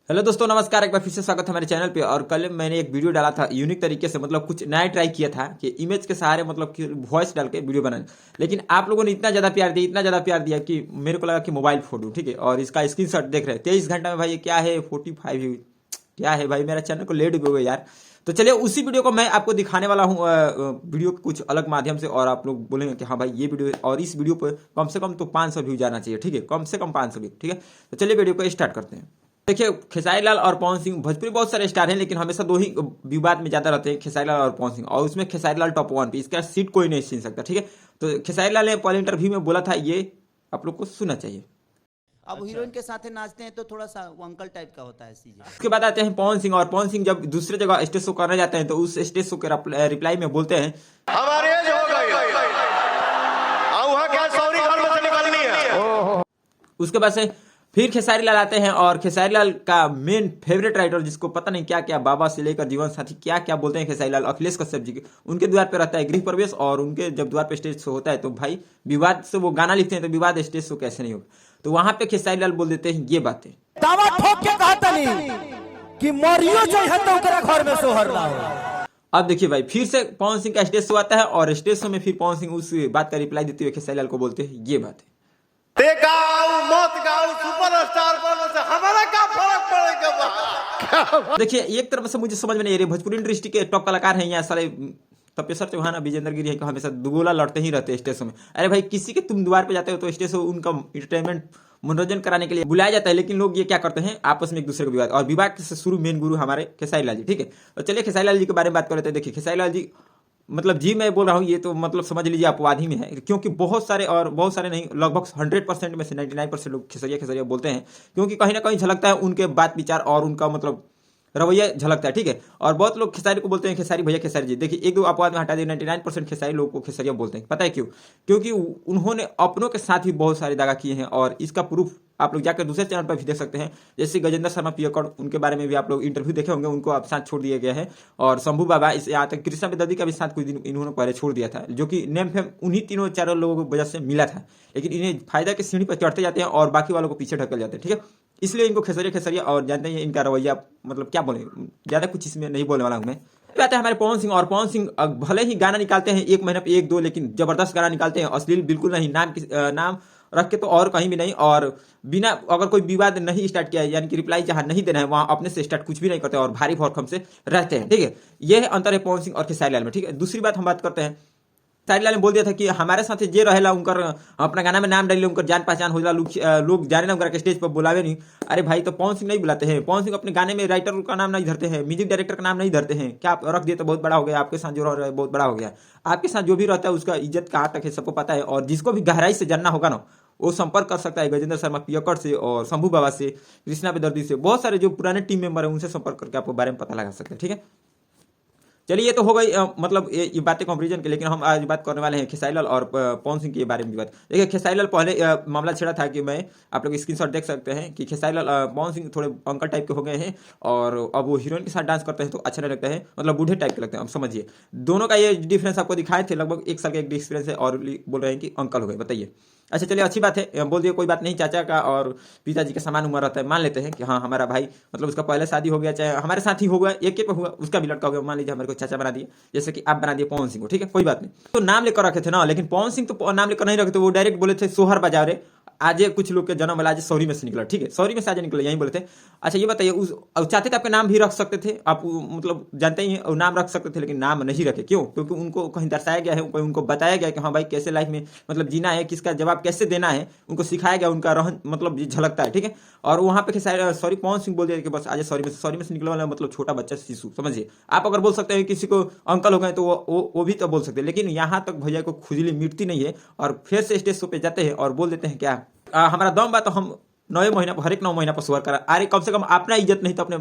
Hello दोस्तों, नमस्कार। एक बार फिर से स्वागत है हमारे चैनल पे। और कल मैंने एक वीडियो डाला था यूनिक तरीके से, मतलब कुछ नया ट्राई किया था कि इमेज के सहारे मतलब कि वॉइस डाल के वीडियो बनाने। लेकिन आप लोगों ने इतना ज़्यादा प्यार दिया कि मेरे को लगा कि मोबाइल फोटो ठीक है। और इसका स्क्रीनशॉट देख रहे हैं 23 घंटा में। भाई ये क्या है 45 व्यू, क्या है भाई, मेरा चैनल को लेट हो गया यार। तो चलिए उसी वीडियो को मैं आपको दिखाने वाला हूँ, वीडियो के कुछ अलग माध्यम से। और आप लोग बोलेंगे कि हाँ भाई ये वीडियो, और इस वीडियो पर कम से कम तो 500 व्यू जाना चाहिए, ठीक है, कम से कम 500 व्यू, ठीक है। तो चलिए वीडियो को स्टार्ट करते हैं। देखिए, खेसारी लाल और पवन सिंह भोजपुरी बहुत सारे स्टार हैं, लेकिन हमेशा दो ही विवाद में ज्यादा रहते हैं, खेसारी लाल और पवन सिंह। और उसमें खेसारी लाल टॉप 1 पे, इसका सीट कोई नहीं छीन सकता, ठीक है। तो खेसारी लाल ने पहले इंटरव्यू में बोला था, ये आप लोग को सुनना चाहिए। अब हीरोइन के साथ नाचते हैं तो थोड़ा सा वो अंकल टाइप का होता है चीजें। उसके बाद आते हैं पवन सिंह। और पवन सिंह जब दूसरे जगह स्टेज शो करने जाते हैं तो उस स्टेज शो के रिप्लाई में बोलते हैं, हमारी एज हो गई, वहाँ क्या सौरी घर में से निकलनी है। उसके बाद से फिर खेसारी लाल आते हैं। और खेसारी लाल का मेन फेवरेट राइटर, जिसको पता नहीं क्या क्या, बाबा से लेकर जीवन साथी क्या क्या बोलते हैं खेसारी लाल, अखिलेश कश्यप जी के, उनके द्वार पे रहता है गृह प्रवेश। और उनके जब द्वार पे स्टेज शो होता है तो भाई विवाद से वो गाना लिखते हैं, तो विवाद स्टेज शो कैसे नहीं होगा। तो वहां पे खेसारी लाल बोल देते हैं ये बातें। दावा ठोक के कहता नहीं कि मरियो जो है तो ओकरा घर में सोहर ना हो। अब देखिए भाई, फिर से पवन सिंह का स्टेज शो आता है। और स्टेज शो में फिर पवन सिंह उस बात का रिप्लाई देते हुए खेसारी लाल को बोलते हैं ये बातें। ते गाओ मत गाओ, सुपरस्टार बनो से हमारा क्या फर्क पड़ेगा। देखिए, एक तरफ से मुझे समझ में नहीं आ रही, भोजपुरी इंडस्ट्री के टॉप कलाकार हैं यहाँ सारे, तपेश्वर चौहान, विजेंद्र गिरी है, हमेशा दुगोला लड़ते ही रहते हैं स्टेज में। अरे भाई, किसी के तुम द्वार पे जाते हो तो स्टेज उनका इंटरटेनमेंट मनोरंजन कराने के लिए बुलाया जाता है, लेकिन लोग ये क्या करते हैं, आपस में एक दूसरे को विवाद। और विवाद से शुरू मेन गुरु हमारे खेसारी लाल जी, ठीक है। तो चलिए खेसारी लाल जी के बारे में बात कर लेते हैं। देखिए खेसारी लाल जी, मतलब जी मैं बोल रहा हूँ ये तो मतलब समझ लीजिए अपवाद ही में है, क्योंकि बहुत सारे, और बहुत सारे नहीं, लगभग 100% में से 99% लोग खेसरिया खेसरिया बोलते हैं, क्योंकि कहीं ना कहीं झलकता है उनके बात विचार और उनका मतलब रवैया झलकता है, ठीक है। और बहुत लोग खेसारी को बोलते हैं खेसारी भैया खेसारी जी। देखिए एक दो अपवाद में हटा दिए, 99% खेसारी लोग को खेसरिया बोलते हैं। पता है क्यों? क्योंकि उन्होंने अपनों के साथ भी बहुत सारे दागा किए हैं। और इसका प्रूफ आप लोग जाकर दूसरे चैनल पर भी देख सकते हैं, जैसे गजेंद्र शर्मा पियकड़, उनके बारे में भी आप लोग इंटरव्यू देखे होंगे, उनको अब साथ छोड़ दिया गया है। और शंभू बाबा, इस यहाँ तक कृष्णा बेदर्दी का भी साथ कुछ दिन इन्होंने पहले छोड़ दिया था, जो कि नेम फेम उन्हीं तीनों चारों लोगों की वजह से मिला था। लेकिन इन्हें फायदा की सीढ़ी पर चढ़ते जाते हैं और बाकी वालों को पीछे ढकल जाते हैं, ठीक है। इसलिए इनको खेसरिया खेसरिया, और जानते हैं इनका रवैया, मतलब क्या बोले, ज्यादा कुछ इसमें नहीं बोलने वाला हूं मैं। आता है हमारे पवन सिंह। और पवन सिंह भले ही गाना निकालते हैं एक महीने पे एक दो, लेकिन जबरदस्त गाना निकालते हैं, अश्लील बिल्कुल नहीं, नाम रख के तो और कहीं भी नहीं। और बिना, अगर कोई विवाद नहीं स्टार्ट किया है, यानी कि रिप्लाई जहां नहीं देना है वहां अपने से स्टार्ट कुछ भी नहीं करते और भारी भरकम से रहते हैं, ठीक है। यह अंतर है पवन सिंह और खेसारी लाल में, ठीक है। दूसरी बात हम बात करते हैं, खेसारी लाल ने बोल दिया था कि हमारे साथ जे रहेला उनकर अपना गाना में नाम डाली, उनकर जान पहचान होला, लोग जाने ना उनका स्टेज पर बुलावे नहीं। अरे भाई, तो पवन सिंह नहीं बुलाते हैं? पवन सिंह अपने गाने में राइटर का नाम नहीं धरते हैं, म्यूजिक डायरेक्टर का नाम नहीं धरते हैं। क्या आप रख दिए तो बहुत बड़ा हो गया, आपके साथ जो रह रहा है बहुत बड़ा हो गया। आपके साथ जो भी रहता है उसका इज्जत कहाँ तक है सबको पता है। और जिसको भी गहराई से जानना होगा ना, वो संपर्क कर सकता है गजेंद्र शर्मा पियकड़ से, और शंभू बाबा से, कृष्णा बेदर्दी से, बहुत सारे जो पुराने टीम मेंबर हैं उनसे संपर्क करके आपको बारे में पता लगा सकते हैं, ठीक है। चलिए ये तो हो गई मतलब ये बातें कंपैरिजन की। लेकिन हम आज बात करने वाले हैं खेसारी लाल और पवन सिंह के बारे में बात। देखिए खेसारी लाल पहले मामला छेड़ा था कि मैं, आप लोग स्क्रीनशॉट देख सकते हैं कि खेसारी लाल पवन सिंह थोड़े अंकल टाइप के हो गए हैं, और अब वो हीरोइन के साथ डांस करते हैं तो अच्छा नहीं लगता है, मतलब बूढ़े टाइप के लगते हैं। अब समझिए दोनों का ये डिफरेंस आपको दिखाए थे, लगभग 1 साल का एक डिफरेंस है, और बोल रहे हैं कि अंकल हो गए। बताइए। अच्छा चलिए, अच्छी बात है, बोल दिए कोई बात नहीं, चाचा का और पिताजी का समान उम्र रहता है, मान लेते हैं कि हाँ हमारा भाई, मतलब उसका पहले शादी हो गया, चाहे हमारे साथ ही हो गया, एक पे हुआ, उसका भी लड़का हो गया, मान लीजिए हमारे को चाचा बना दिए, जैसे कि आप बना दिए पवन सिंह को, ठीक है, कोई बात नहीं। तो नाम लेकर रखे थे ना, लेकिन पवन सिंह तो नाम लेकर नहीं रखे थे, वो डायरेक्ट बोले थे सोहर बाजार रे। आज कुछ लोग के जन्म वाला आज सौरी में से निकला, ठीक है, सौरी में से आज निकला, यही बोले थे। अच्छा ये बताइए, उस चाहते थे आपके नाम भी रख सकते थे, आप मतलब जानते ही हैं, नाम रख सकते थे, लेकिन नाम नहीं रखे। क्यों? क्योंकि उनको कहीं दर्शाया गया है, उनको बताया गया कि हाँ भाई कैसे लाइफ में मतलब जीना है, किसका जवाब कैसे देना है, उनको सिखाया गया, उनका रहन मतलब झलकता है, ठीक है। और वहां पे सॉरी पवन सिंह बोल दिया कि बस आज सॉरी में से निकलने वाला मतलब छोटा बच्चा, शिशु, समझिए। आप अगर बोल सकते हैं किसी को अंकल हो गए तो वो भी तो बोल सकते हैं, लेकिन यहाँ तक भैया को खुजली मिटती नहीं है, और फिर से स्टेज शो पे जाते हैं और बोल देते हैं क्या, हमारा दम बात तो हम 9 महीना पर, हर एक 9 महीना पर सुअर करा। अरे कम से कम अपना इज्जत नहीं तो अपने,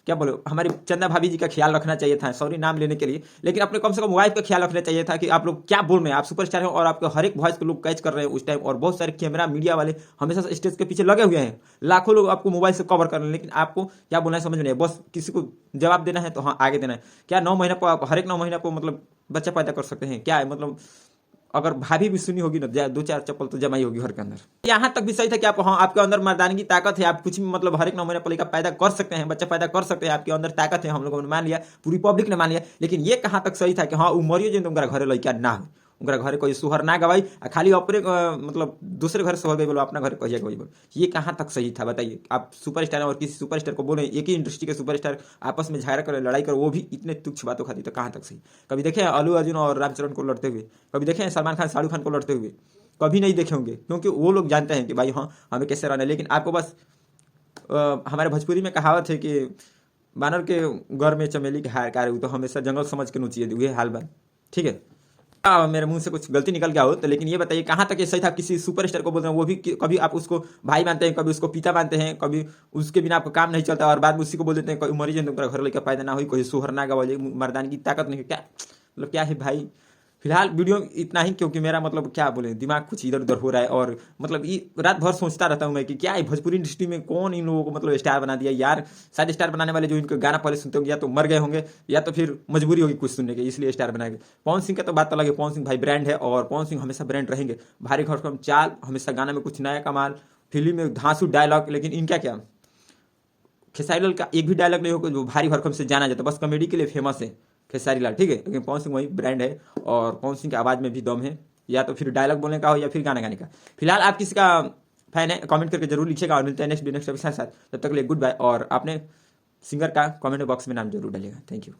क्या बोलो, हमारी चंदा भाभी जी का ख्याल रखना चाहिए था, सॉरी नाम लेने के लिए, लेकिन अपने कम से कम वाइफ का ख्याल रखना चाहिए था कि आप लोग क्या बोल रहे हैं, आप सुपरस्टार हैं और आपके हर एक वॉइस को लोग कैच कर रहे हैं उस टाइम। और बहुत सारे कैमरा मीडिया वाले हमेशा स्टेज के पीछे लगे हुए हैं, लाखों लोग आपको मोबाइल से कवर कर रहे हैं, लेकिन आपको क्या बोलना है समझ में नहीं है। बस किसी को जवाब देना है तो हाँ आगे देना है। क्या 9 महीना पर आप हर एक 9 महीना पर मतलब बच्चा पैदा कर सकते हैं? क्या है मतलब अगर भाभी भी सुनी होगी ना, 2-4 चप्पल तो जमाई होगी घर के अंदर। यहाँ तक भी सही था कि आप, हाँ, आपके अंदर मर्दानगी ताकत है, आप कुछ भी मतलब हर एक 9 महीने का पैदा कर सकते हैं, बच्चा पैदा कर सकते हैं, आपके अंदर ताकत है, हम लोगों ने मान लिया, पूरी पब्लिक ने मान लिया। लेकिन ये कहाँ तक सही था कि हाँ उमरियो जिन उनका घरे लड़का ना हो, उनका घरे कोई सुहर ना गवाई, खाली अपने मतलब दूसरे घर सोहर गई बोलो, अपना घर कहिए गई बोलो, ये कहाँ तक सही था बताइए। आप सुपरस्टार और किसी सुपरस्टार को बोले, एक ही इंडस्ट्री के सुपरस्टार आपस में झगड़ा करे, लड़ाई करे, वो भी इतने तुच्छ बातों खाती, तो कहाँ तक सही। कभी देखे अल्लू अर्जुन और रामचरण को लड़ते हुए, कभी देखे सलमान खान शाहरुख खान को लड़ते हुए, कभी नहीं देखे होंगे, क्योंकि वो लोग जानते हैं कि भाई हाँ हमें कैसे रहना है। लेकिन आपको बस हमारे भोजपुरी में कहावत है कि बानर के घर में चमेली के हार कार, तो हमेशा जंगल समझ के नोचिए, हुए हाल बन, ठीक है। मेरे मुंह से कुछ गलती निकल गया हो तो, लेकिन ये बताइए कहाँ तक ये सही था। किसी सुपरस्टार को बोल रहे हैं, वो भी कभी आप उसको भाई मानते हैं, कभी उसको पिता मानते हैं, कभी उसके बिना आपका काम नहीं चलता, और बाद में उसी को बोल देते हैं कोई मरीज घर लेकर पैदा ना हुई, कोई सोहर ना गवा, मर्दानगी की ताकत नहीं, क्या मतलब क्या है भाई। फिलहाल वीडियो इतना ही, क्योंकि मेरा मतलब क्या बोले दिमाग कुछ इधर उधर हो रहा है, और मतलब ये रात भर सोचता रहता हूँ मैं कि क्या है भोजपुरी इंडस्ट्री में कौन इन लोगों को मतलब स्टार बना दिया यार। शायद स्टार बनाने वाले जो इनके गाना पहले सुनते होंगे या तो मर गए होंगे, या तो फिर मजबूरी होगी कुछ सुनने की, इसलिए स्टार बनाएंगे। पवन सिंह का तो बात अलग है, पवन सिंह भाई ब्रांड है, और पवन सिंह हमेशा ब्रांड रहेंगे। भारी भरकम चाल, हमेशा गाना में कुछ नया कमाल, फिल्म में धांसू डायलॉग। लेकिन इनका क्या, खेसारी लाल का एक भी डायलॉग नहीं होगा जो भारी भरकम से जाना जाता, बस कॉमेडी के लिए फेमस है खेसारी लाल, ठीक है। लेकिन पवन सिंह वही ब्रांड है, और पवन सिंह की आवाज़ में भी दम है, या तो फिर डायलॉग बोलने का हो या फिर गाना गाने का। फिलहाल आप किसी का फैन है कमेंट करके जरूर लिखिएगा, और मिलते हैं नेक्स्ट एपिसोड के साथ। तब तक के लिए गुड बाय, और आपने सिंगर का कमेंट बॉक्स में नाम जरूर डालिएगा। Thank you.